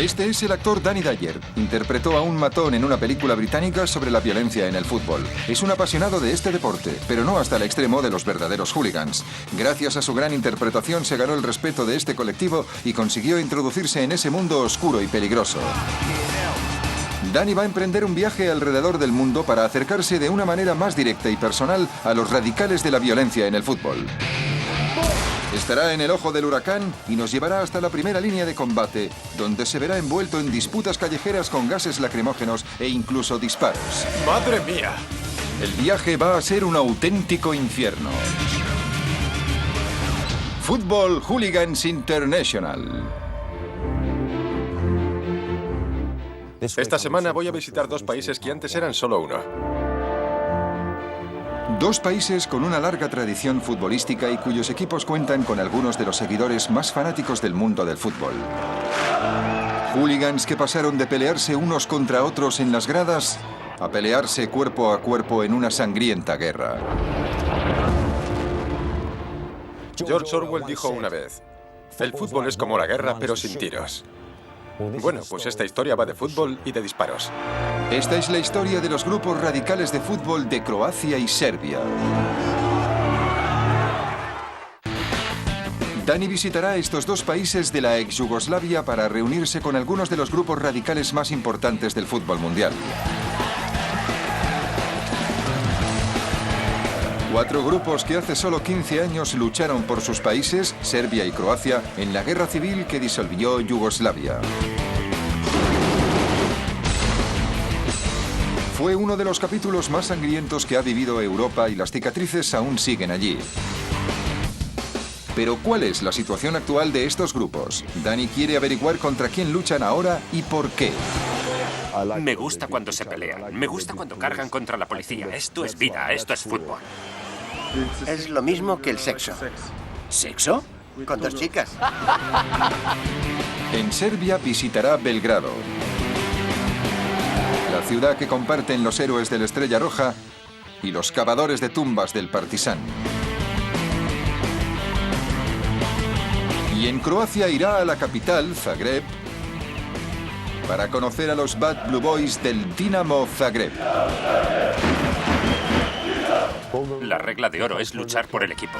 Este es el actor Danny Dyer. Interpretó a un matón en una película británica sobre la violencia en el fútbol. Es un apasionado de este deporte, pero no hasta el extremo de los verdaderos hooligans. Gracias a su gran interpretación se ganó el respeto de este colectivo y consiguió introducirse en ese mundo oscuro y peligroso. Danny va a emprender un viaje alrededor del mundo para acercarse de una manera más directa y personal a los radicales de la violencia en el fútbol. Estará en el ojo del huracán y nos llevará hasta la primera línea de combate, donde se verá envuelto en disputas callejeras con gases lacrimógenos e incluso disparos. ¡Madre mía! El viaje va a ser un auténtico infierno. Football Hooligans International. Esta semana voy a visitar 2 países que antes eran solo uno. 2 países con una larga tradición futbolística y cuyos equipos cuentan con algunos de los seguidores más fanáticos del mundo del fútbol. Hooligans que pasaron de pelearse unos contra otros en las gradas a pelearse cuerpo a cuerpo en una sangrienta guerra. George Orwell dijo una vez: el fútbol es como la guerra, pero sin tiros. Bueno, pues esta historia va de fútbol y de disparos. Esta es la historia de los grupos radicales de fútbol de Croacia y Serbia. Danny visitará estos 2 países de la ex Yugoslavia para reunirse con algunos de los grupos radicales más importantes del fútbol mundial. 4 grupos que hace solo 15 años lucharon por sus países, Serbia y Croacia, en la guerra civil que disolvió Yugoslavia. Fue uno de los capítulos más sangrientos que ha vivido Europa y las cicatrices aún siguen allí. Pero ¿cuál es la situación actual de estos grupos? Danny quiere averiguar contra quién luchan ahora y por qué. Me gusta cuando se pelean. Me gusta cuando cargan contra la policía. Esto es vida, esto es fútbol. Es lo mismo que el sexo. ¿Sexo? Con 2 chicas. En Serbia visitará Belgrado, la ciudad que comparten los héroes de la Estrella Roja y los cavadores de tumbas del Partizan. Y en Croacia irá a la capital, Zagreb, para conocer a los Bad Blue Boys del Dinamo Zagreb. La regla de oro es luchar por el equipo.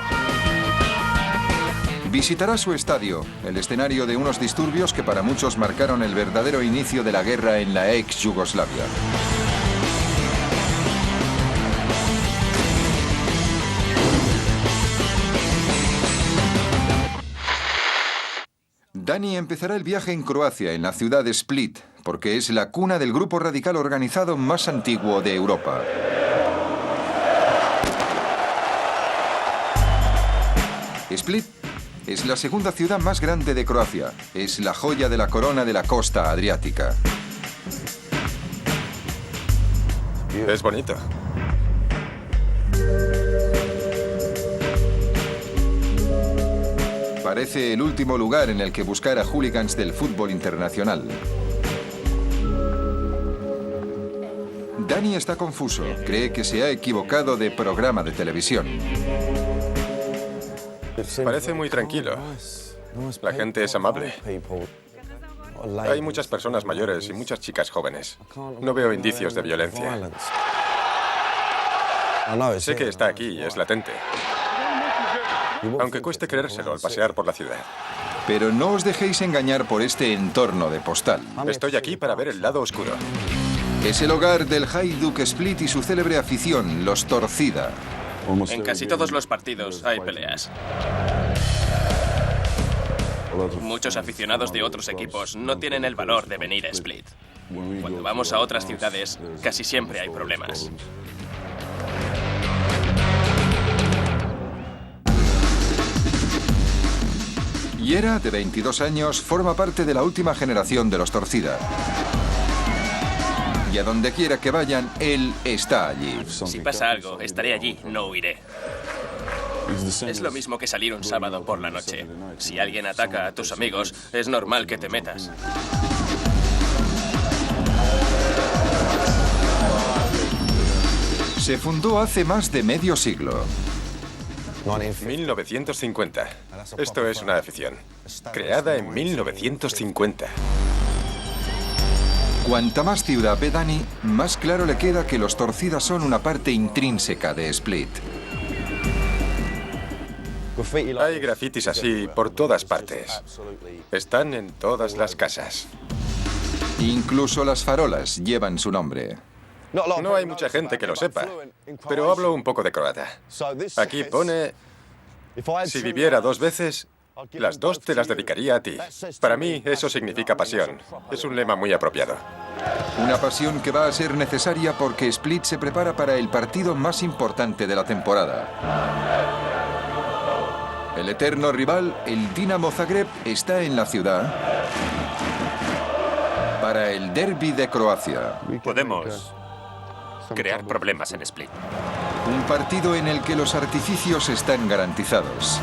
Visitará su estadio, el escenario de unos disturbios que para muchos marcaron el verdadero inicio de la guerra en la ex Yugoslavia. Danny empezará el viaje en Croacia, en la ciudad de Split, porque es la cuna del grupo radical organizado más antiguo de Europa. Split es la segunda ciudad más grande de Croacia. Es la joya de la corona de la costa adriática. Es bonito. Parece el último lugar en el que buscar a hooligans del fútbol internacional. Danny está confuso. Cree que se ha equivocado de programa de televisión. Parece muy tranquilo. La gente es amable. Hay muchas personas mayores y muchas chicas jóvenes. No veo indicios de violencia. Sé que está aquí y es latente. Aunque cueste creérselo al pasear por la ciudad. Pero no os dejéis engañar por este entorno de postal. Estoy aquí para ver el lado oscuro. Es el hogar del Hajduk Split y su célebre afición, los Torcida. En casi todos los partidos hay peleas. Muchos aficionados de otros equipos no tienen el valor de venir a Split. Cuando vamos a otras ciudades, casi siempre hay problemas. Yera, de 22 años, forma parte de la última generación de los Torcida. Y a donde quiera que vayan, él está allí. Si pasa algo, estaré allí, no huiré. Es lo mismo que salir un sábado por la noche. Si alguien ataca a tus amigos, es normal que te metas. Se fundó hace más de medio siglo. 1950. Esto es una afición. Creada en 1950. Cuanta más ciudad ve Dani, más claro le queda que los Torcidas son una parte intrínseca de Split. Hay grafitis así por todas partes. Están en todas las casas. Incluso las farolas llevan su nombre. No hay mucha gente que lo sepa, pero hablo un poco de croata. Aquí pone, si viviera 2 veces, las 2 te las dedicaría a ti. Para mí eso significa pasión. Es un lema muy apropiado. Una pasión que va a ser necesaria porque Split se prepara para el partido más importante de la temporada. El eterno rival, el Dinamo Zagreb, está en la ciudad para el derbi de Croacia. Podemos crear problemas en Split. Un partido en el que los artificios están garantizados.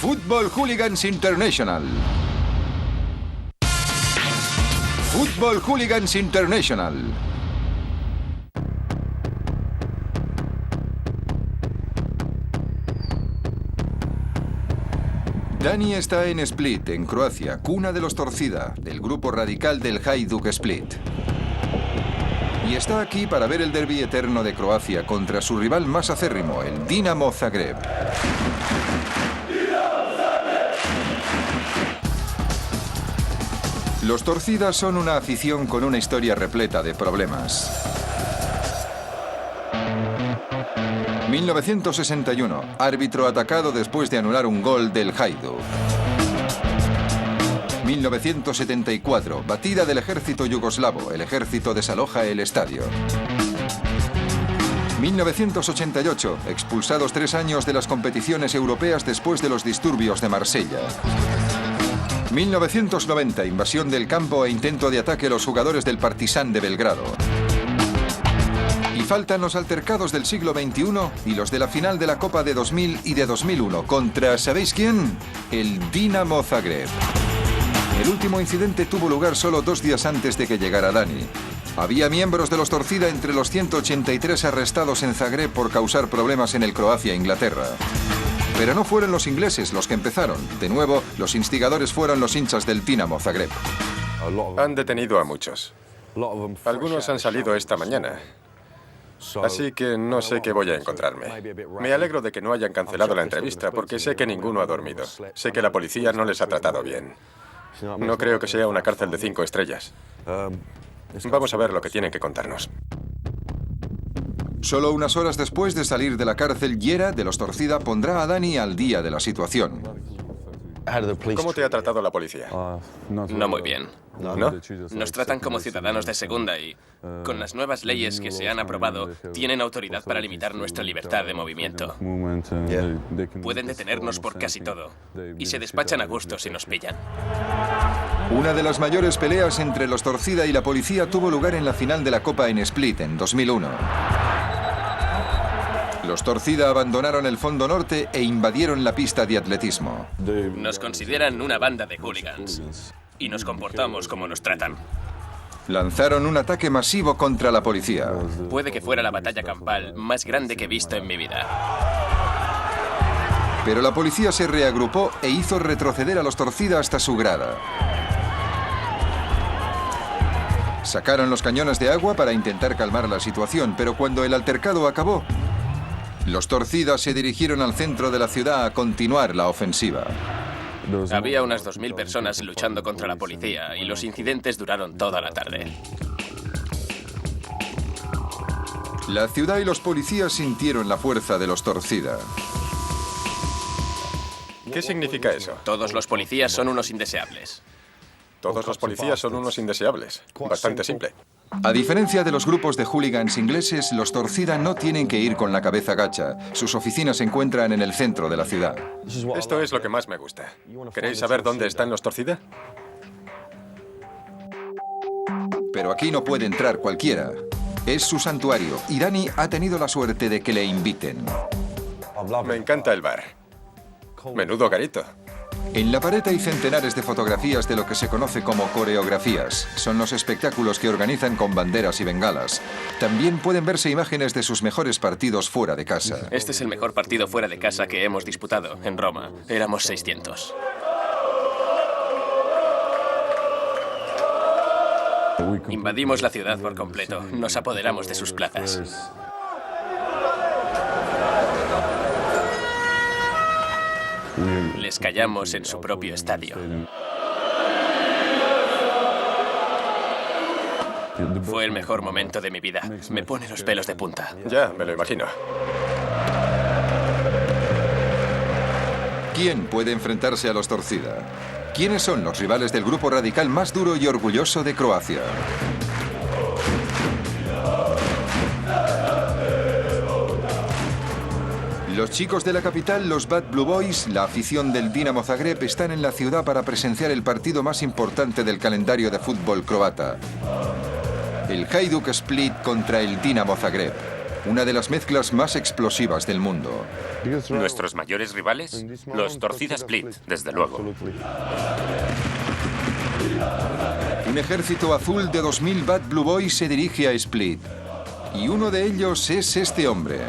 Football Hooligans International. Football Hooligans International. Dani está en Split, en Croacia, cuna de los Torcida, del grupo radical del Hajduk Split. Y está aquí para ver el derbi eterno de Croacia contra su rival más acérrimo, el Dinamo Zagreb. Los Torcida son una afición con una historia repleta de problemas. 1961, árbitro atacado después de anular un gol del Hajduk. 1974, batida del ejército yugoslavo, el ejército desaloja el estadio. 1988, expulsados 3 años de las competiciones europeas después de los disturbios de Marsella. 1990, invasión del campo e intento de ataque a los jugadores del Partizan de Belgrado. Y faltan los altercados del siglo XXI y los de la final de la Copa de 2000 y de 2001 contra, ¿sabéis quién? El Dinamo Zagreb. El último incidente tuvo lugar solo 2 días antes de que llegara Dani. Había miembros de los Torcida entre los 183 arrestados en Zagreb por causar problemas en el Croacia-Inglaterra. Pero no fueron los ingleses los que empezaron. De nuevo, los instigadores fueron los hinchas del Dinamo Zagreb. Han detenido a muchos. Algunos han salido esta mañana. Así que no sé qué voy a encontrarme. Me alegro de que no hayan cancelado la entrevista porque sé que ninguno ha dormido. Sé que la policía no les ha tratado bien. No creo que sea una cárcel de 5 estrellas. Vamos a ver lo que tienen que contarnos. Solo unas horas después de salir de la cárcel, Yera, de los Torcida, pondrá a Dani al día de la situación. ¿Cómo te ha tratado la policía? No muy bien. ¿No? Nos tratan como ciudadanos de segunda y, con las nuevas leyes que se han aprobado, tienen autoridad para limitar nuestra libertad de movimiento. Pueden detenernos por casi todo y se despachan a gusto si nos pillan. Una de las mayores peleas entre los Torcida y la policía tuvo lugar en la final de la Copa en Split en 2001. Los Torcida abandonaron el fondo norte e invadieron la pista de atletismo. Nos consideran una banda de hooligans y nos comportamos como nos tratan. Lanzaron un ataque masivo contra la policía. Puede que fuera la batalla campal más grande que he visto en mi vida. Pero la policía se reagrupó e hizo retroceder a los Torcida hasta su grada. Sacaron los cañones de agua para intentar calmar la situación, pero cuando el altercado acabó, los Torcida se dirigieron al centro de la ciudad a continuar la ofensiva. Había unas 2000 personas luchando contra la policía y los incidentes duraron toda la tarde. La ciudad y los policías sintieron la fuerza de los Torcida. ¿Qué significa eso? Todos los policías son unos indeseables. Todos los policías son unos indeseables. Bastante simple. A diferencia de los grupos de hooligans ingleses, los Torcida no tienen que ir con la cabeza gacha. Sus oficinas se encuentran en el centro de la ciudad. Esto es lo que más me gusta. ¿Queréis saber dónde están los Torcida? Pero aquí no puede entrar cualquiera. Es su santuario y Dani ha tenido la suerte de que le inviten. Me encanta el bar. Menudo garito. En la pared hay centenares de fotografías de lo que se conoce como coreografías. Son los espectáculos que organizan con banderas y bengalas. También pueden verse imágenes de sus mejores partidos fuera de casa. Este es el mejor partido fuera de casa que hemos disputado en Roma. Éramos 600. Invadimos la ciudad por completo. Nos apoderamos de sus plazas. Les callamos en su propio estadio. Fue el mejor momento de mi vida. Me pone los pelos de punta. Ya, me lo imagino. ¿Quién puede enfrentarse a los Torcida? ¿Quiénes son los rivales del grupo radical más duro y orgulloso de Croacia? Los chicos de la capital, los Bad Blue Boys, la afición del Dinamo Zagreb, están en la ciudad para presenciar el partido más importante del calendario de fútbol croata. El Hajduk Split contra el Dinamo Zagreb, una de las mezclas más explosivas del mundo. ¿Nuestros mayores rivales? Los Torcida Split, desde luego. Un ejército azul de 2000 Bad Blue Boys se dirige a Split. Y uno de ellos es este hombre.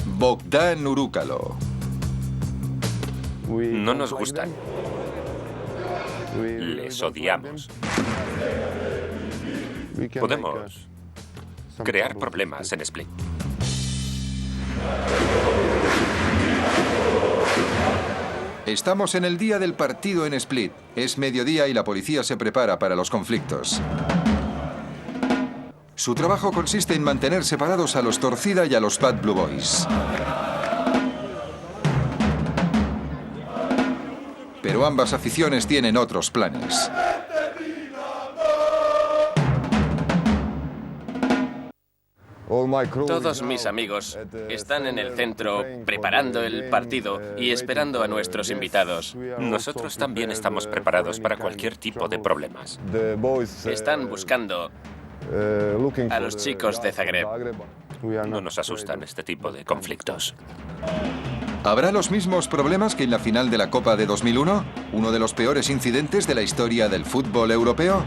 Bogdan Urúcalo. No nos gustan. Les odiamos. Podemos crear problemas en Split. Estamos en el día del partido en Split. Es mediodía y la policía se prepara para los conflictos. Su trabajo consiste en mantener separados a los Torcida y a los Bad Blue Boys. Pero ambas aficiones tienen otros planes. Todos mis amigos están en el centro preparando el partido y esperando a nuestros invitados. Nosotros también estamos preparados para cualquier tipo de problemas. Están buscando a los chicos de Zagreb. No nos asustan este tipo de conflictos. ¿Habrá los mismos problemas que en la final de la Copa de 2001? ¿Uno de los peores incidentes de la historia del fútbol europeo?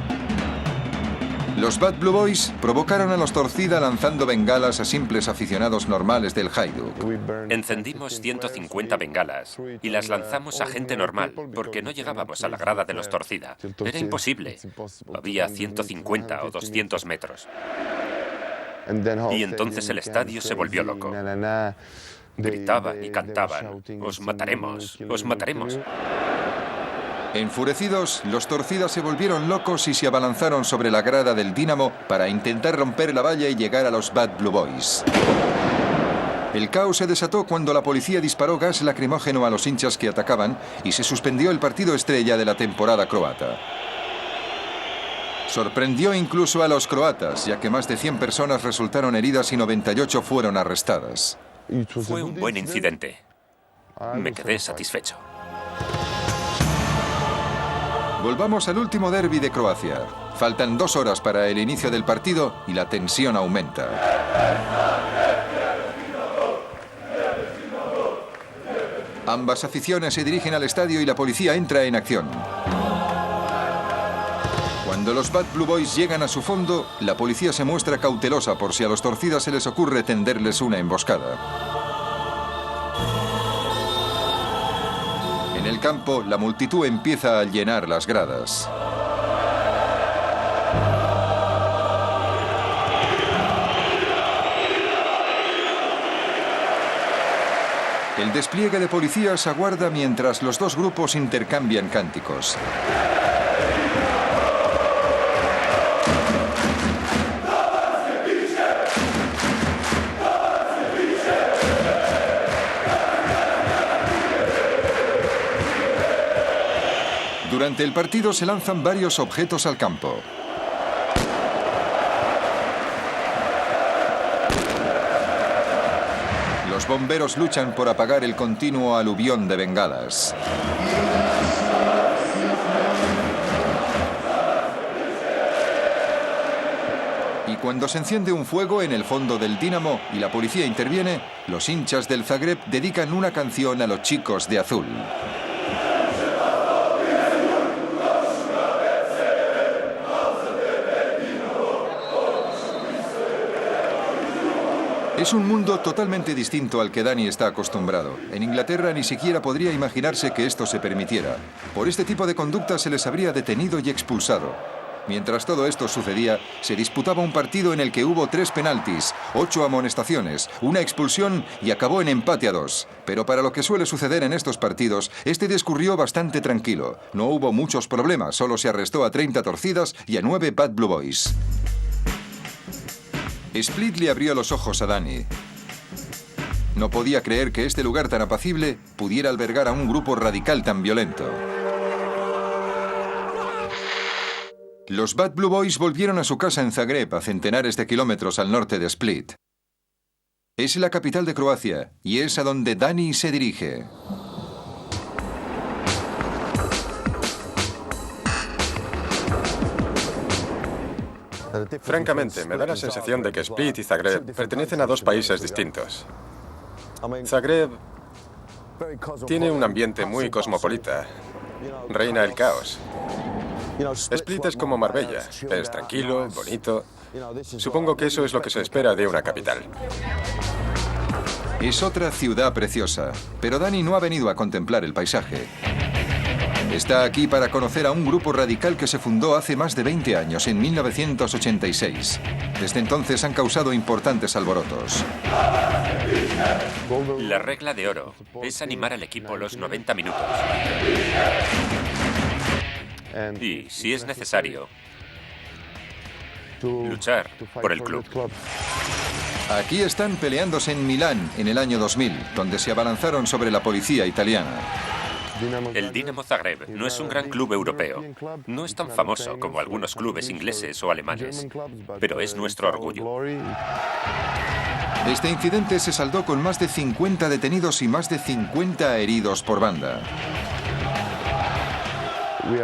Los Bad Blue Boys provocaron a los Torcida lanzando bengalas a simples aficionados normales del Hajduk. Encendimos 150 bengalas y las lanzamos a gente normal, porque no llegábamos a la grada de los Torcida. Era imposible. Había 150 o 200 metros. Y entonces el estadio se volvió loco. Gritaban y cantaban: «Os mataremos, os mataremos». Enfurecidos, los Torcida se volvieron locos y se abalanzaron sobre la grada del Dinamo para intentar romper la valla y llegar a los Bad Blue Boys. El caos se desató cuando la policía disparó gas lacrimógeno a los hinchas que atacaban y se suspendió el partido estrella de la temporada croata. Sorprendió incluso a los croatas, ya que más de 100 personas resultaron heridas y 98 fueron arrestadas. Fue un buen incidente. Me quedé satisfecho. Volvamos al último derbi de Croacia. Faltan 2 horas para el inicio del partido y la tensión aumenta. Ambas aficiones se dirigen al estadio y la policía entra en acción. Cuando los Bad Blue Boys llegan a su fondo, la policía se muestra cautelosa por si a los Torcida se les ocurre tenderles una emboscada. En el campo, la multitud empieza a llenar las gradas. El despliegue de policías aguarda mientras los dos grupos intercambian cánticos. Durante el partido se lanzan varios objetos al campo. Los bomberos luchan por apagar el continuo aluvión de bengalas. Y cuando se enciende un fuego en el fondo del Dinamo y la policía interviene, los hinchas del Zagreb dedican una canción a los chicos de azul. Es un mundo totalmente distinto al que Dani está acostumbrado. En Inglaterra ni siquiera podría imaginarse que esto se permitiera. Por este tipo de conducta se les habría detenido y expulsado. Mientras todo esto sucedía, se disputaba un partido en el que hubo 3 penaltis, 8 amonestaciones, una expulsión y acabó en empate a 2. Pero para lo que suele suceder en estos partidos, este discurrió bastante tranquilo. No hubo muchos problemas, solo se arrestó a 30 torcidas y a 9 Bad Blue Boys. Split le abrió los ojos a Danny. No podía creer que este lugar tan apacible pudiera albergar a un grupo radical tan violento. Los Bad Blue Boys volvieron a su casa en Zagreb, a centenares de kilómetros al norte de Split. Es la capital de Croacia y es a donde Danny se dirige. Francamente, me da la sensación de que Split y Zagreb pertenecen a 2 países distintos. Zagreb tiene un ambiente muy cosmopolita. Reina el caos. Split es como Marbella. Es tranquilo, bonito. Supongo que eso es lo que se espera de una capital. Es otra ciudad preciosa, pero Danny no ha venido a contemplar el paisaje. Está aquí para conocer a un grupo radical que se fundó hace más de 20 años, en 1986. Desde entonces han causado importantes alborotos. La regla de oro es animar al equipo los 90 minutos. Y, si es necesario, luchar por el club. Aquí están peleándose en Milán en el año 2000, donde se abalanzaron sobre la policía italiana. El Dinamo Zagreb no es un gran club europeo. No es tan famoso como algunos clubes ingleses o alemanes, pero es nuestro orgullo. Este incidente se saldó con más de 50 detenidos y más de 50 heridos por banda.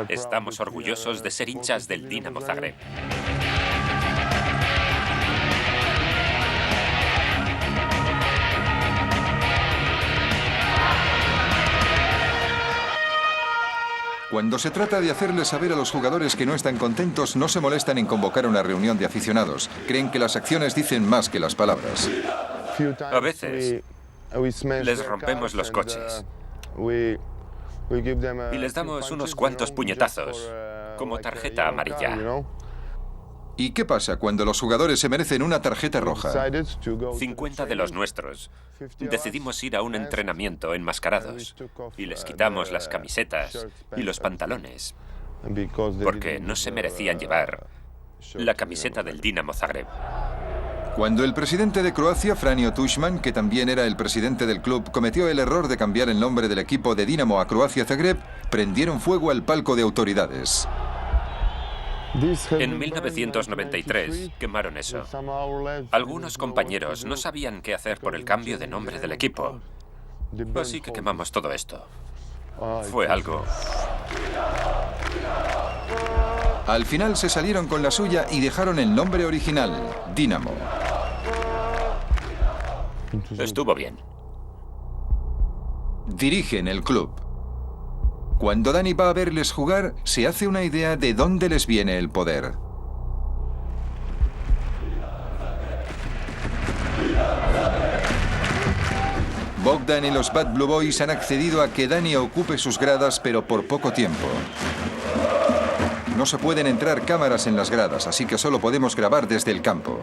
Estamos orgullosos de ser hinchas del Dinamo Zagreb. Cuando se trata de hacerles saber a los jugadores que no están contentos, no se molestan en convocar una reunión de aficionados. Creen que las acciones dicen más que las palabras. A veces les rompemos los coches y les damos unos cuantos puñetazos, como tarjeta amarilla. ¿Y qué pasa cuando los jugadores se merecen una tarjeta roja? 50 de los nuestros decidimos ir a un entrenamiento enmascarados y les quitamos las camisetas y los pantalones porque no se merecían llevar la camiseta del Dinamo Zagreb. Cuando el presidente de Croacia, Franjo Tuđman, que también era el presidente del club, cometió el error de cambiar el nombre del equipo de Dinamo a Croacia Zagreb, prendieron fuego al palco de autoridades. En 1993 quemaron eso. Algunos compañeros no sabían qué hacer por el cambio de nombre del equipo, así que quemamos todo esto. Fue algo. Al final se salieron con la suya y dejaron el nombre original, Dinamo. Estuvo bien. Dirigen el club. Cuando Danny va a verles jugar, se hace una idea de dónde les viene el poder. Bogdan y los Bad Blue Boys han accedido a que Danny ocupe sus gradas, pero por poco tiempo. No se pueden entrar cámaras en las gradas, así que solo podemos grabar desde el campo.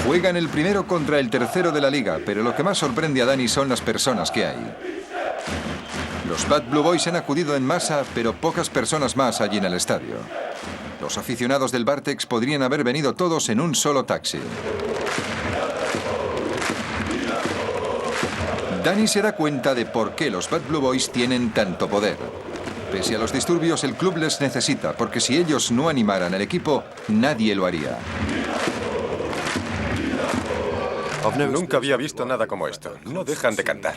Juegan el primero contra el tercero de la liga, pero lo que más sorprende a Danny son las personas que hay. Los Bad Blue Boys han acudido en masa, pero pocas personas más allí en el estadio. Los aficionados del Bartex podrían haber venido todos en un solo taxi. Danny se da cuenta de por qué los Bad Blue Boys tienen tanto poder. Pese a los disturbios, el club les necesita, porque si ellos no animaran al equipo, nadie lo haría. Nunca había visto nada como esto. No dejan de cantar.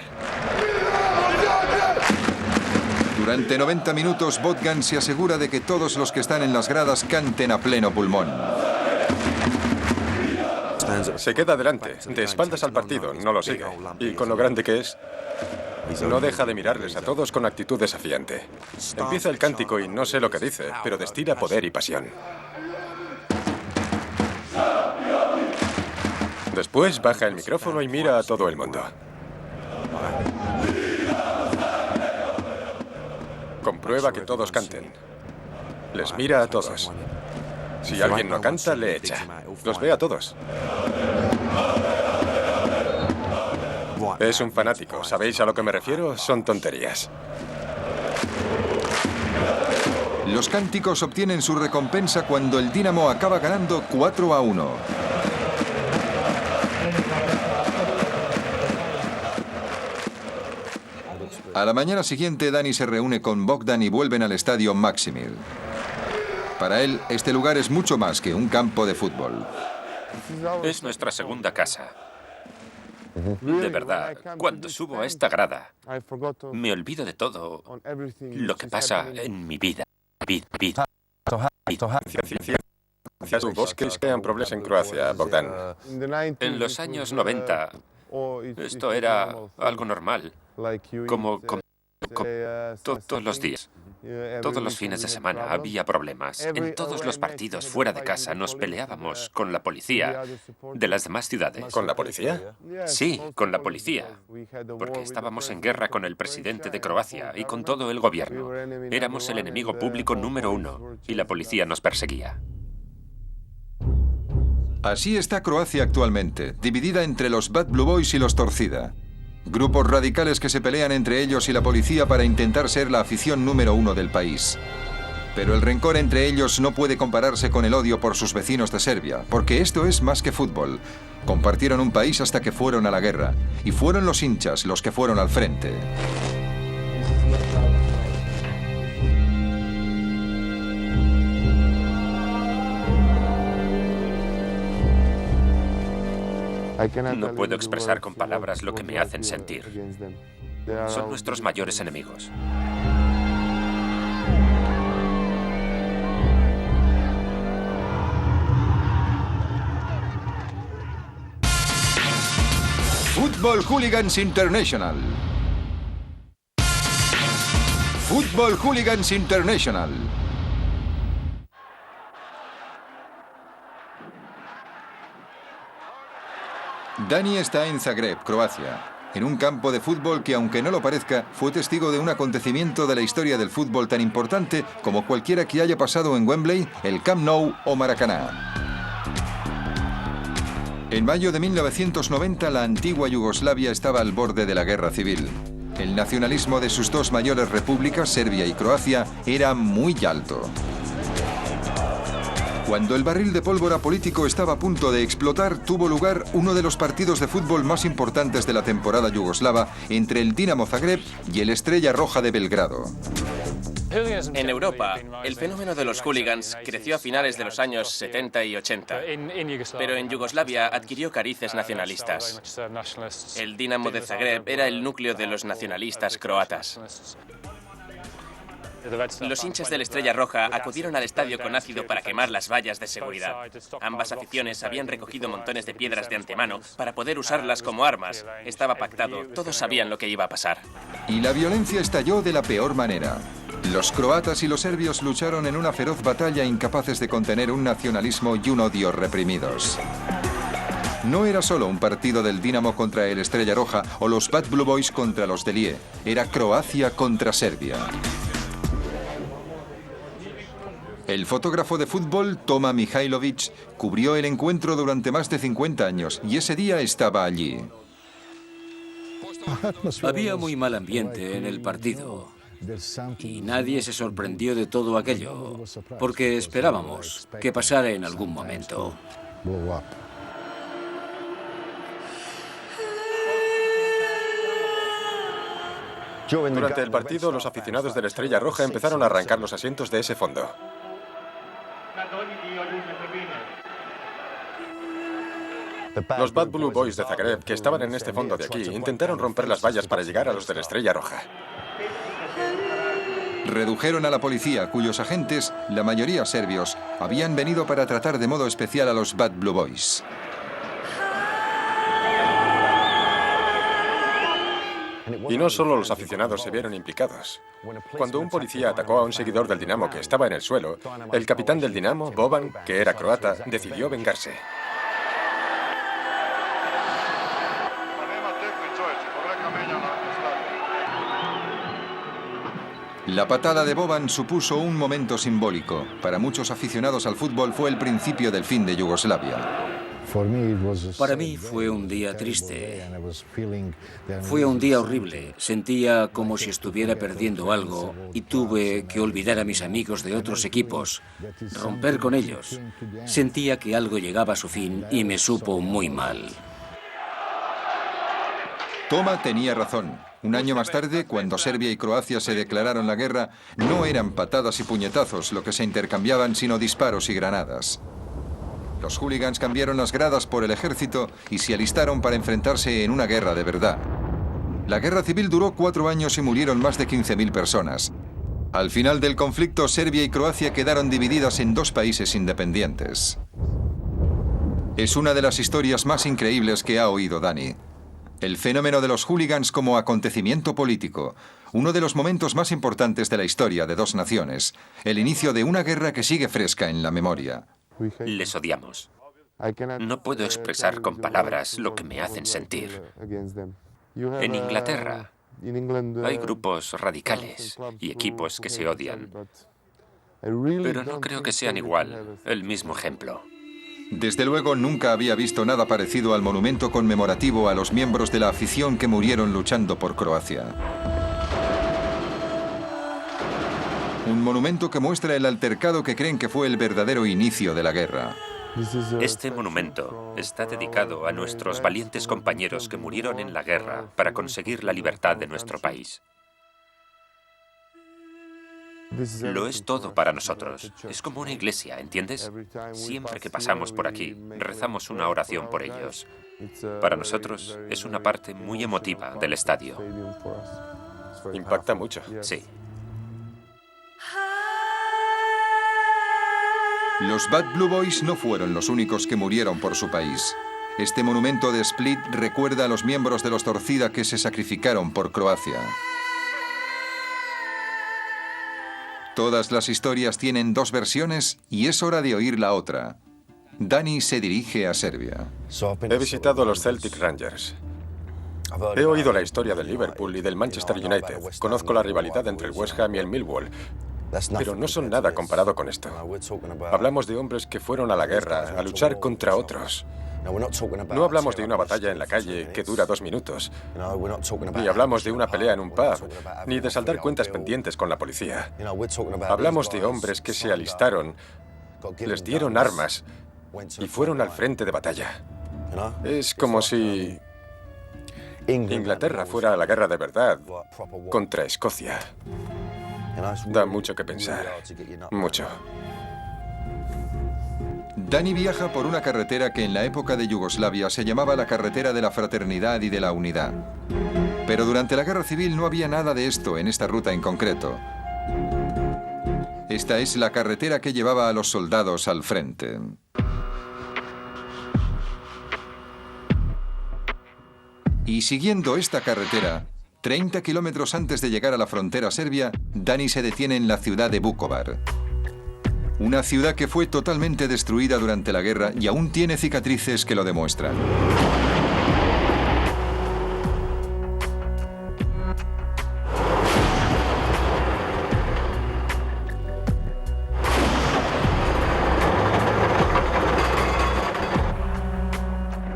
Durante 90 minutos, Bogdan se asegura de que todos los que están en las gradas canten a pleno pulmón. Se queda delante, de espaldas al partido, no lo sigue. Y con lo grande que es, no deja de mirarles a todos con actitud desafiante. Empieza el cántico y no sé lo que dice, pero destila poder y pasión. Después baja el micrófono y mira a todo el mundo. Comprueba que todos canten. Les mira a todos. Si alguien no canta, le echa. Los ve a todos. Es un fanático. ¿Sabéis a lo que me refiero? Son tonterías. Los cánticos obtienen su recompensa cuando el Dinamo acaba ganando 4-1. A la mañana siguiente, Dani se reúne con Bogdan y vuelven al estadio Maximil. Para él, este lugar es mucho más que un campo de fútbol. Es nuestra segunda casa. De verdad, cuando subo a esta grada, me olvido de todo lo que pasa en mi vida. ¿Vos creéis que hay problemas en Croacia, Bogdan? En los años 90, esto era algo normal, como todos los días. Todos los fines de semana había problemas. En todos los partidos fuera de casa nos peleábamos con la policía de las demás ciudades. ¿Con la policía? Sí, con la policía. Porque estábamos en guerra con el presidente de Croacia y con todo el gobierno. Éramos el enemigo público número 1 y la policía nos perseguía. Así está Croacia actualmente, dividida entre los Bad Blue Boys y los Torcida. Grupos radicales que se pelean entre ellos y la policía para intentar ser la afición número 1 del país. Pero el rencor entre ellos no puede compararse con el odio por sus vecinos de Serbia, porque esto es más que fútbol. Compartieron un país hasta que fueron a la guerra, y fueron los hinchas los que fueron al frente. No puedo expresar con palabras lo que me hacen sentir. Son nuestros mayores enemigos. Football Hooligans International. Football Hooligans International. Dani está en Zagreb, Croacia, en un campo de fútbol que, aunque no lo parezca, fue testigo de un acontecimiento de la historia del fútbol tan importante como cualquiera que haya pasado en Wembley, el Camp Nou o Maracaná. En mayo de 1990, la antigua Yugoslavia estaba al borde de la guerra civil. El nacionalismo de sus dos mayores repúblicas, Serbia y Croacia, era muy alto. Cuando el barril de pólvora político estaba a punto de explotar, tuvo lugar uno de los partidos de fútbol más importantes de la temporada yugoslava entre el Dinamo Zagreb y el Estrella Roja de Belgrado. En Europa, el fenómeno de los hooligans creció a finales de los años 70 y 80, pero en Yugoslavia adquirió carices nacionalistas. El Dinamo de Zagreb era el núcleo de los nacionalistas croatas. Los hinchas de la Estrella Roja acudieron al estadio con ácido para quemar las vallas de seguridad. Ambas aficiones habían recogido montones de piedras de antemano para poder usarlas como armas. Estaba pactado, todos sabían lo que iba a pasar. Y la violencia estalló de la peor manera. Los croatas y los serbios lucharon en una feroz batalla, incapaces de contener un nacionalismo y un odio reprimidos. No era solo un partido del Dinamo contra el Estrella Roja o los Bad Blue Boys contra los Delije. Era Croacia contra Serbia. El fotógrafo de fútbol, Toma Mihailovic, cubrió el encuentro durante más de 50 años y ese día estaba allí. Había muy mal ambiente en el partido y nadie se sorprendió de todo aquello, porque esperábamos que pasara en algún momento. Durante el partido, los aficionados de la Estrella Roja empezaron a arrancar los asientos de ese fondo. Los Bad Blue Boys de Zagreb, que estaban en este fondo de aquí, intentaron romper las vallas para llegar a los de la Estrella Roja. Redujeron a la policía, cuyos agentes, la mayoría serbios, habían venido para tratar de modo especial a los Bad Blue Boys. Y no solo los aficionados se vieron implicados. Cuando un policía atacó a un seguidor del Dinamo que estaba en el suelo, el capitán del Dinamo, Boban, que era croata, decidió vengarse. La patada de Boban supuso un momento simbólico. Para muchos aficionados al fútbol fue el principio del fin de Yugoslavia. Para mí fue un día triste. Fue un día horrible. Sentía como si estuviera perdiendo algo y tuve que olvidar a mis amigos de otros equipos, romper con ellos. Sentía que algo llegaba a su fin y me supo muy mal. Toma tenía razón. Un año más tarde, cuando Serbia y Croacia se declararon la guerra, no eran patadas y puñetazos lo que se intercambiaban, sino disparos y granadas. Los hooligans cambiaron las gradas por el ejército y se alistaron para enfrentarse en una guerra de verdad. La guerra civil duró 4 años y murieron más de 15.000 personas. Al final del conflicto, Serbia y Croacia quedaron divididas en 2 países independientes. Es una de las historias más increíbles que ha oído Dani. El fenómeno de los hooligans como acontecimiento político, uno de los momentos más importantes de la historia de 2 naciones, el inicio de una guerra que sigue fresca en la memoria. Les odiamos. No puedo expresar con palabras lo que me hacen sentir. En Inglaterra hay grupos radicales y equipos que se odian, pero no creo que sean igual, el mismo ejemplo. Desde luego nunca había visto nada parecido al monumento conmemorativo a los miembros de la afición que murieron luchando por Croacia. Un monumento que muestra el altercado que creen que fue el verdadero inicio de la guerra. Este monumento está dedicado a nuestros valientes compañeros que murieron en la guerra para conseguir la libertad de nuestro país. Lo es todo para nosotros. Es como una iglesia, ¿entiendes? Siempre que pasamos por aquí, rezamos una oración por ellos. Para nosotros es una parte muy emotiva del estadio. Impacta mucho. Sí. Los Bad Blue Boys no fueron los únicos que murieron por su país. Este monumento de Split recuerda a los miembros de los Torcida que se sacrificaron por Croacia. Todas las historias tienen 2 versiones y es hora de oír la otra. Dani se dirige a Serbia. He visitado los Celtic Rangers. He oído la historia del Liverpool y del Manchester United. Conozco la rivalidad entre el West Ham y el Millwall. Pero no son nada comparado con esto. Hablamos de hombres que fueron a la guerra, a luchar contra otros. No hablamos de una batalla en la calle que dura 2 minutos. Ni hablamos de una pelea en un pub, ni de saldar cuentas pendientes con la policía. Hablamos de hombres que se alistaron, les dieron armas y fueron al frente de batalla. Es como si Inglaterra fuera a la guerra de verdad contra Escocia. Da mucho que pensar. Mucho. Dani viaja por una carretera que en la época de Yugoslavia se llamaba la carretera de la fraternidad y de la unidad. Pero durante la guerra civil no había nada de esto en esta ruta en concreto. Esta es la carretera que llevaba a los soldados al frente. Y siguiendo esta carretera, 30 kilómetros antes de llegar a la frontera serbia, Dani se detiene en la ciudad de Vukovar. Una ciudad que fue totalmente destruida durante la guerra y aún tiene cicatrices que lo demuestran.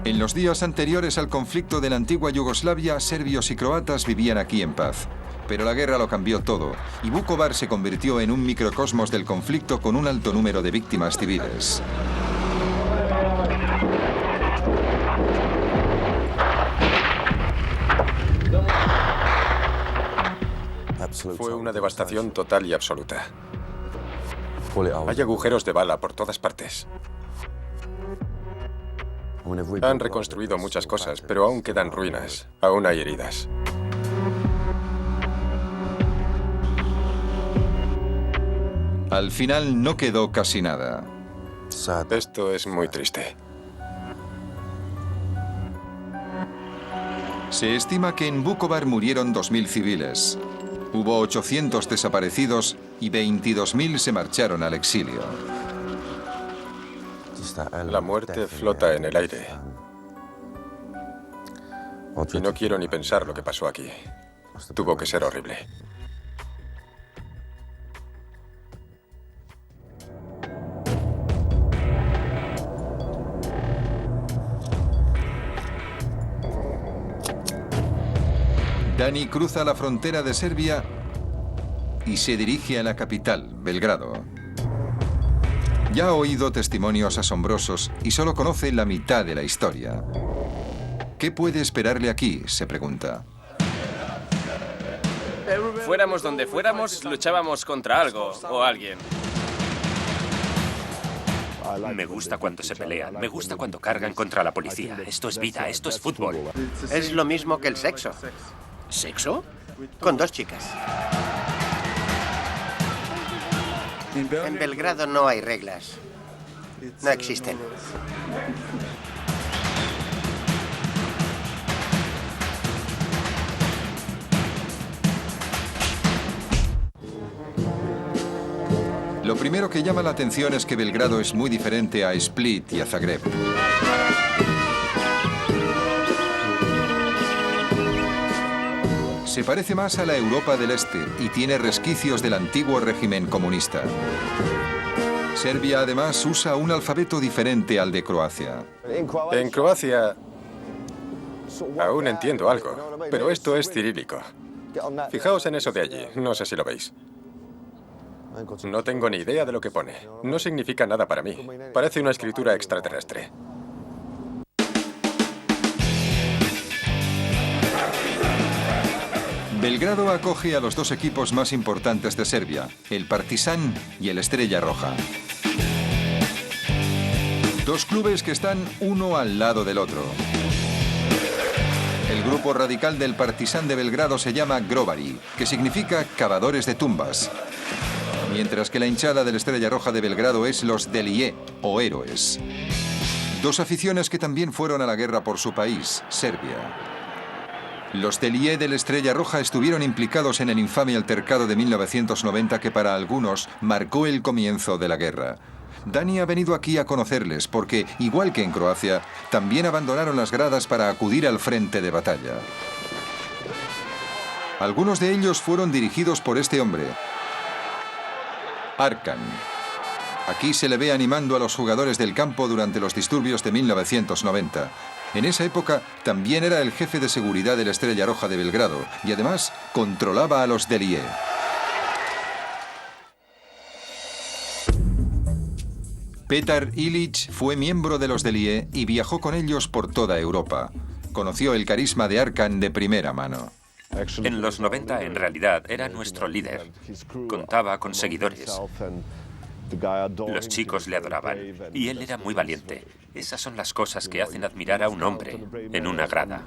En los días anteriores al conflicto de la antigua Yugoslavia, serbios y croatas vivían aquí en paz. Pero la guerra lo cambió todo, y Vukovar se convirtió en un microcosmos del conflicto con un alto número de víctimas civiles. Fue una devastación total y absoluta. Hay agujeros de bala por todas partes. Han reconstruido muchas cosas, pero aún quedan ruinas, aún hay heridas. Al final no quedó casi nada. Esto es muy triste. Se estima que en Vukovar murieron 2.000 civiles. Hubo 800 desaparecidos y 22.000 se marcharon al exilio. La muerte flota en el aire. Y no quiero ni pensar lo que pasó aquí. Tuvo que ser horrible. Dani cruza la frontera de Serbia y se dirige a la capital, Belgrado. Ya ha oído testimonios asombrosos y solo conoce la mitad de la historia. ¿Qué puede esperarle aquí?, se pregunta. Fuéramos donde fuéramos, luchábamos contra algo o alguien. Me gusta cuando se pelean, me gusta cuando cargan contra la policía. Esto es vida, esto es fútbol. Es lo mismo que el sexo. ¿Sexo? Con 2 chicas. En Belgrado no hay reglas. No existen. Lo primero que llama la atención es que Belgrado es muy diferente a Split y a Zagreb. Se parece más a la Europa del Este y tiene resquicios del antiguo régimen comunista. Serbia, además, usa un alfabeto diferente al de Croacia. En Croacia aún entiendo algo, pero esto es cirílico. Fijaos en eso de allí, no sé si lo veis. No tengo ni idea de lo que pone. No significa nada para mí. Parece una escritura extraterrestre. Belgrado acoge a los 2 equipos más importantes de Serbia, el Partizan y el Estrella Roja. 2 clubes que están uno al lado del otro. El grupo radical del Partizan de Belgrado se llama Grobari, que significa cavadores de tumbas. Mientras que la hinchada del Estrella Roja de Belgrado es los Delije, o héroes. 2 aficiones que también fueron a la guerra por su país, Serbia. Los Delije del Estrella Roja estuvieron implicados en el infame altercado de 1990 que para algunos marcó el comienzo de la guerra. Dani ha venido aquí a conocerles porque, igual que en Croacia, también abandonaron las gradas para acudir al frente de batalla. Algunos de ellos fueron dirigidos por este hombre, Arkan. Aquí se le ve animando a los jugadores del campo durante los disturbios de 1990. En esa época también era el jefe de seguridad de la Estrella Roja de Belgrado y además controlaba a los Delije. Petar Ilić fue miembro de los Delije y viajó con ellos por toda Europa. Conoció el carisma de Arkan de primera mano. En los 90, en realidad, era nuestro líder. Contaba con seguidores. Los chicos le adoraban y él era muy valiente. Esas son las cosas que hacen admirar a un hombre en una grada.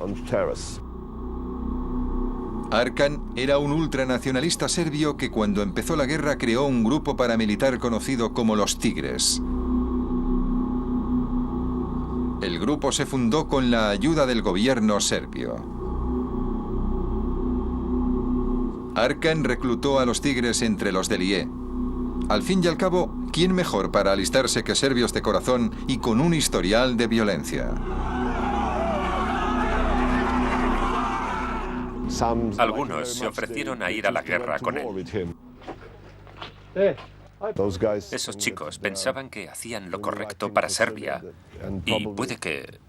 Arkan era un ultranacionalista serbio que cuando empezó la guerra creó un grupo paramilitar conocido como los Tigres. El grupo se fundó con la ayuda del gobierno serbio. Arkan reclutó a los Tigres entre los Delije. Al fin y al cabo, ¿quién mejor para alistarse que serbios de corazón y con un historial de violencia? Algunos se ofrecieron a ir a la guerra con él. Esos chicos pensaban que hacían lo correcto para Serbia y puede que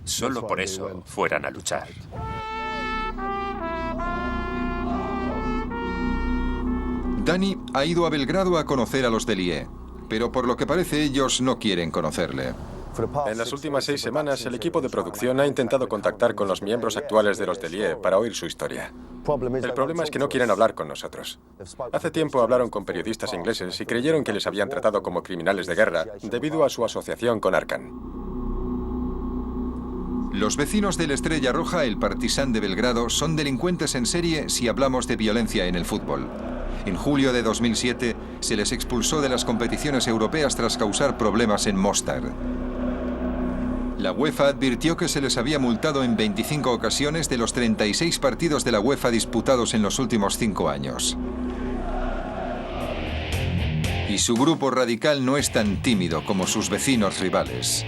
solo por eso fueran a luchar. Dani ha ido a Belgrado a conocer a los Delije, pero por lo que parece ellos no quieren conocerle. En las últimas 6 semanas, el equipo de producción ha intentado contactar con los miembros actuales de los Delije para oír su historia. El problema es que no quieren hablar con nosotros. Hace tiempo hablaron con periodistas ingleses y creyeron que les habían tratado como criminales de guerra debido a su asociación con Arkan. Los vecinos de la Estrella Roja, el Partizan de Belgrado, son delincuentes en serie si hablamos de violencia en el fútbol. En julio de 2007 se les expulsó de las competiciones europeas tras causar problemas en Mostar. La UEFA advirtió que se les había multado en 25 ocasiones de los 36 partidos de la UEFA disputados en los últimos 5 años. Y su grupo radical no es tan tímido como sus vecinos rivales.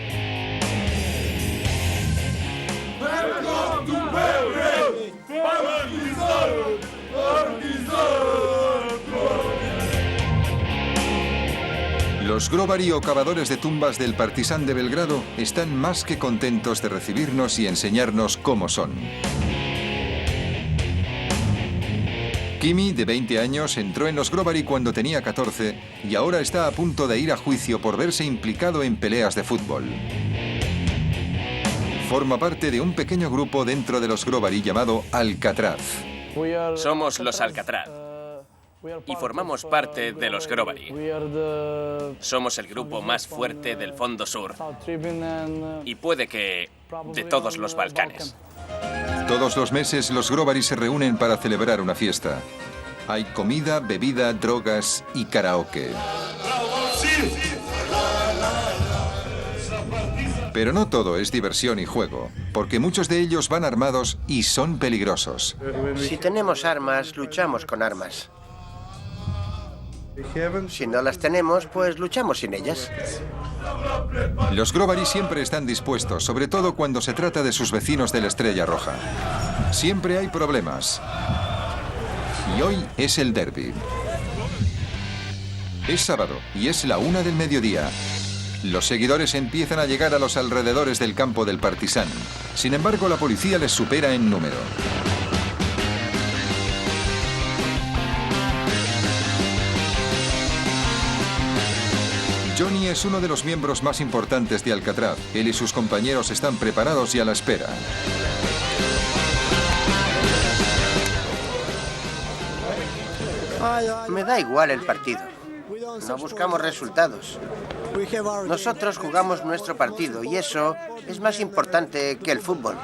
Los Grobari o cavadores de tumbas del Partizan de Belgrado están más que contentos de recibirnos y enseñarnos cómo son. Kimi, de 20 años, entró en los Grovary cuando tenía 14 y ahora está a punto de ir a juicio por verse implicado en peleas de fútbol. Forma parte de un pequeño grupo dentro de los Grovary llamado Alcatraz. Somos los Alcatraz y formamos parte de los Grovary. Somos el grupo más fuerte del Fondo Sur y puede que de todos los Balcanes. Todos los meses los Grovary se reúnen para celebrar una fiesta. Hay comida, bebida, drogas y karaoke. Pero no todo es diversión y juego, porque muchos de ellos van armados y son peligrosos. Si tenemos armas, luchamos con armas. Si no las tenemos, pues luchamos sin ellas. Los Grovary siempre están dispuestos, sobre todo cuando se trata de sus vecinos de la Estrella Roja. Siempre hay problemas. Y hoy es el derbi. Es sábado y es la 1 del mediodía. Los seguidores empiezan a llegar a los alrededores del campo del Partizan. Sin embargo, la policía les supera en número. Johnny es uno de los miembros más importantes de Alcatraz. Él y sus compañeros están preparados y a la espera. Me da igual el partido. No buscamos resultados. Nosotros jugamos nuestro partido y eso es más importante que el fútbol.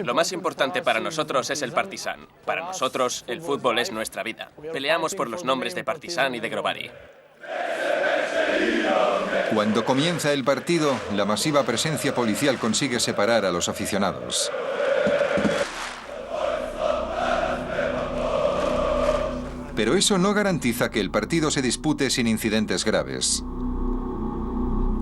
Lo más importante para nosotros es el Partizan. Para nosotros, el fútbol es nuestra vida. Peleamos por los nombres de Partizan y de Grovary. Cuando comienza el partido, la masiva presencia policial consigue separar a los aficionados. Pero eso no garantiza que el partido se dispute sin incidentes graves.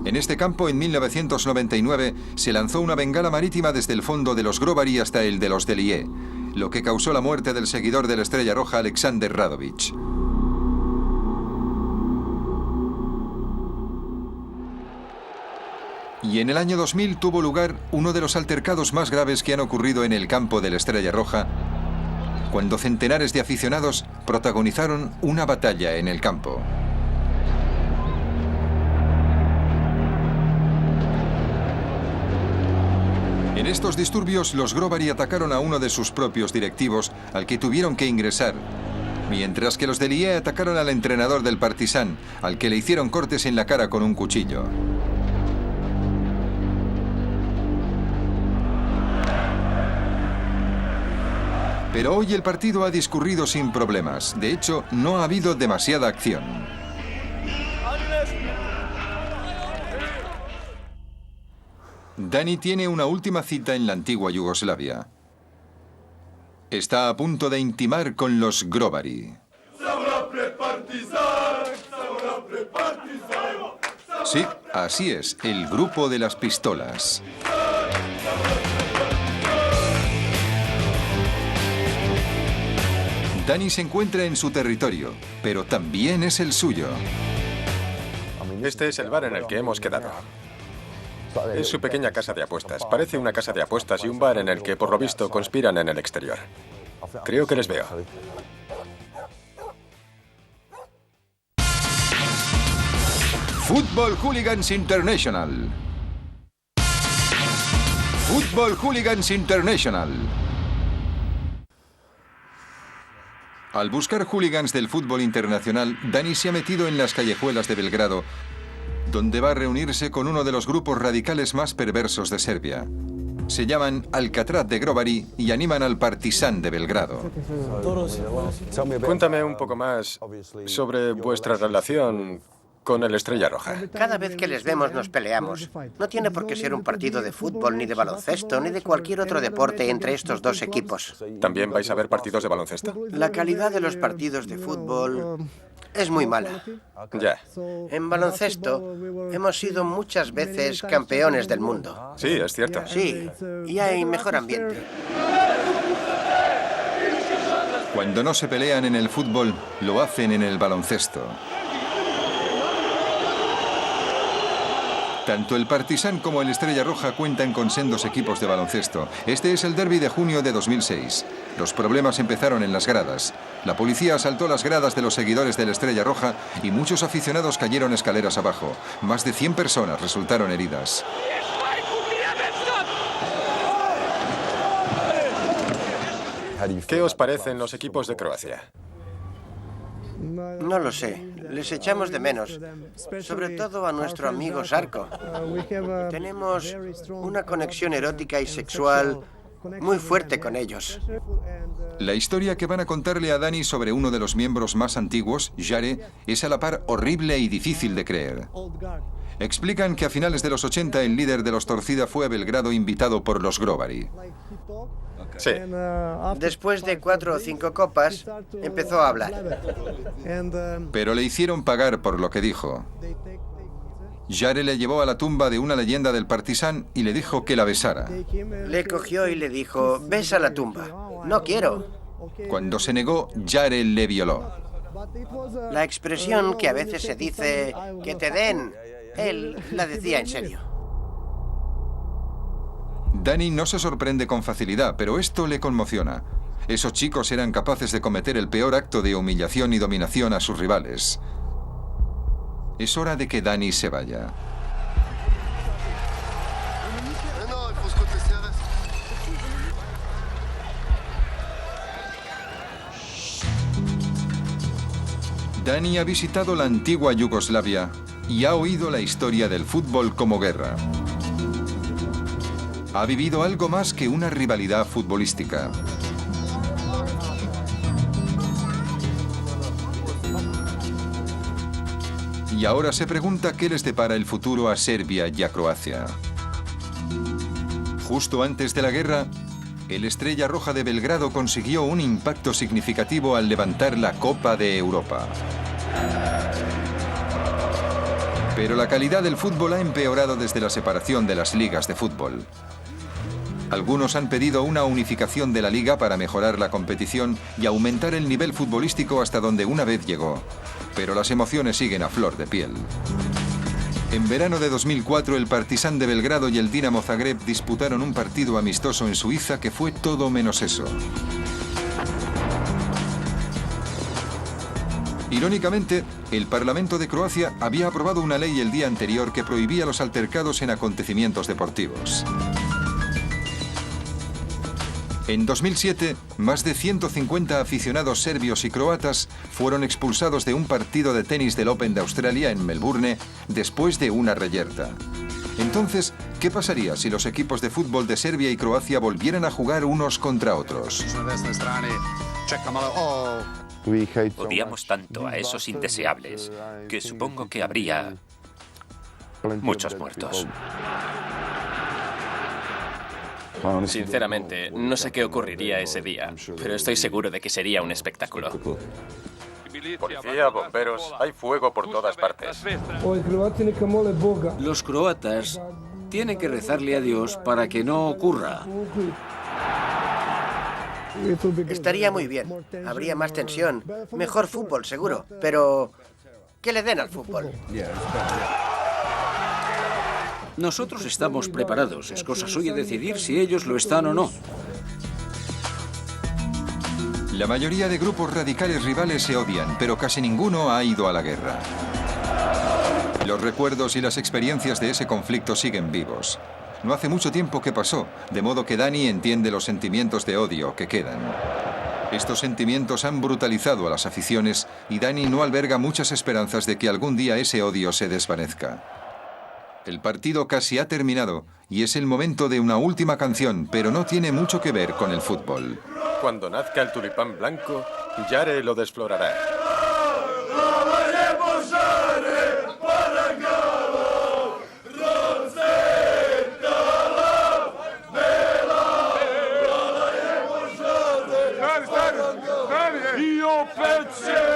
En este campo, en 1999, se lanzó una bengala marítima desde el fondo de los Grovary hasta el de los Delie, lo que causó la muerte del seguidor de la Estrella Roja, Alexander Radovic. Y en el año 2000 tuvo lugar uno de los altercados más graves que han ocurrido en el campo de la Estrella Roja, cuando centenares de aficionados protagonizaron una batalla en el campo. En estos disturbios, los Grovary atacaron a uno de sus propios directivos, al que tuvieron que ingresar, mientras que los Delie atacaron al entrenador del Partizan, al que le hicieron cortes en la cara con un cuchillo. Pero hoy el partido ha discurrido sin problemas. De hecho, no ha habido demasiada acción. Dani tiene una última cita en la antigua Yugoslavia. Está a punto de intimar con los Grovary. Sí, así es, el grupo de las pistolas. Dani se encuentra en su territorio, pero también es el suyo. Este es el bar en el que hemos quedado. Es su pequeña casa de apuestas. Parece una casa de apuestas y un bar en el que, por lo visto, conspiran en el exterior. Creo que les veo. Football Hooligans International. Football Hooligans International. Al buscar hooligans del fútbol internacional, Dani se ha metido en las callejuelas de Belgrado, donde va a reunirse con uno de los grupos radicales más perversos de Serbia. Se llaman Alcatraz de Grovary y animan al Partizan de Belgrado. Cuéntame un poco más sobre vuestra relación con el Estrella Roja. Cada vez que les vemos nos peleamos. No tiene por qué ser un partido de fútbol, ni de baloncesto, ni de cualquier otro deporte entre estos dos equipos. ¿También vais a ver partidos de baloncesto? La calidad de los partidos de fútbol es muy mala. Ya. En baloncesto hemos sido muchas veces campeones del mundo. Sí, es cierto. Sí, y hay mejor ambiente. Cuando no se pelean en el fútbol, lo hacen en el baloncesto. Tanto el Partizan como el Estrella Roja cuentan con sendos equipos de baloncesto. Este es el derbi de junio de 2006. Los problemas empezaron en las gradas. La policía asaltó las gradas de los seguidores del Estrella Roja y muchos aficionados cayeron escaleras abajo. Más de 100 personas resultaron heridas. ¿Qué os parecen los equipos de Croacia? No lo sé. Les echamos de menos. Sobre todo a nuestro amigo Žarko. Tenemos una conexión erótica y sexual muy fuerte con ellos. La historia que van a contarle a Dani sobre uno de los miembros más antiguos, Jare, es a la par horrible y difícil de creer. Explican que a finales de los 80 el líder de los Torcida fue a Belgrado invitado por los Grovary. Sí. Después de 4 o 5 copas, empezó a hablar. Pero le hicieron pagar por lo que dijo. Jare le llevó a la tumba de una leyenda del Partizan y le dijo que la besara. Le cogió y le dijo, besa la tumba. No quiero. Cuando se negó, Jare le violó. La expresión que a veces se dice, que te den, él la decía en serio. Dani no se sorprende con facilidad, pero esto le conmociona. Esos chicos eran capaces de cometer el peor acto de humillación y dominación a sus rivales. Es hora de que Dani se vaya. Dani ha visitado la antigua Yugoslavia y ha oído la historia del fútbol como guerra. Ha vivido algo más que una rivalidad futbolística. Y ahora se pregunta qué les depara el futuro a Serbia y a Croacia. Justo antes de la guerra, el Estrella Roja de Belgrado consiguió un impacto significativo al levantar la Copa de Europa. Pero la calidad del fútbol ha empeorado desde la separación de las ligas de fútbol. Algunos han pedido una unificación de la liga para mejorar la competición y aumentar el nivel futbolístico hasta donde una vez llegó. Pero las emociones siguen a flor de piel. En verano de 2004, el Partizan de Belgrado y el Dinamo Zagreb disputaron un partido amistoso en Suiza que fue todo menos eso. Irónicamente, el Parlamento de Croacia había aprobado una ley el día anterior que prohibía los altercados en acontecimientos deportivos. En 2007, más de 150 aficionados serbios y croatas fueron expulsados de un partido de tenis del Open de Australia en Melbourne después de una reyerta. Entonces, ¿qué pasaría si los equipos de fútbol de Serbia y Croacia volvieran a jugar unos contra otros? Odiamos tanto a esos indeseables que supongo que habría muchos muertos. Sinceramente, no sé qué ocurriría ese día, pero estoy seguro de que sería un espectáculo. Policía, bomberos, hay fuego por todas partes. Los croatas tienen que rezarle a Dios para que no ocurra. Estaría muy bien. Habría más tensión. Mejor fútbol, seguro. Pero que le den al fútbol. Nosotros estamos preparados. Es cosa suya decidir si ellos lo están o no. La mayoría de grupos radicales rivales se odian, pero casi ninguno ha ido a la guerra. Los recuerdos y las experiencias de ese conflicto siguen vivos. No hace mucho tiempo que pasó, de modo que Dani entiende los sentimientos de odio que quedan. Estos sentimientos han brutalizado a las aficiones y Dani no alberga muchas esperanzas de que algún día ese odio se desvanezca. El partido casi ha terminado y es el momento de una última canción, pero no tiene mucho que ver con el fútbol. Cuando nazca el tulipán blanco, Jare lo desflorará. I opet će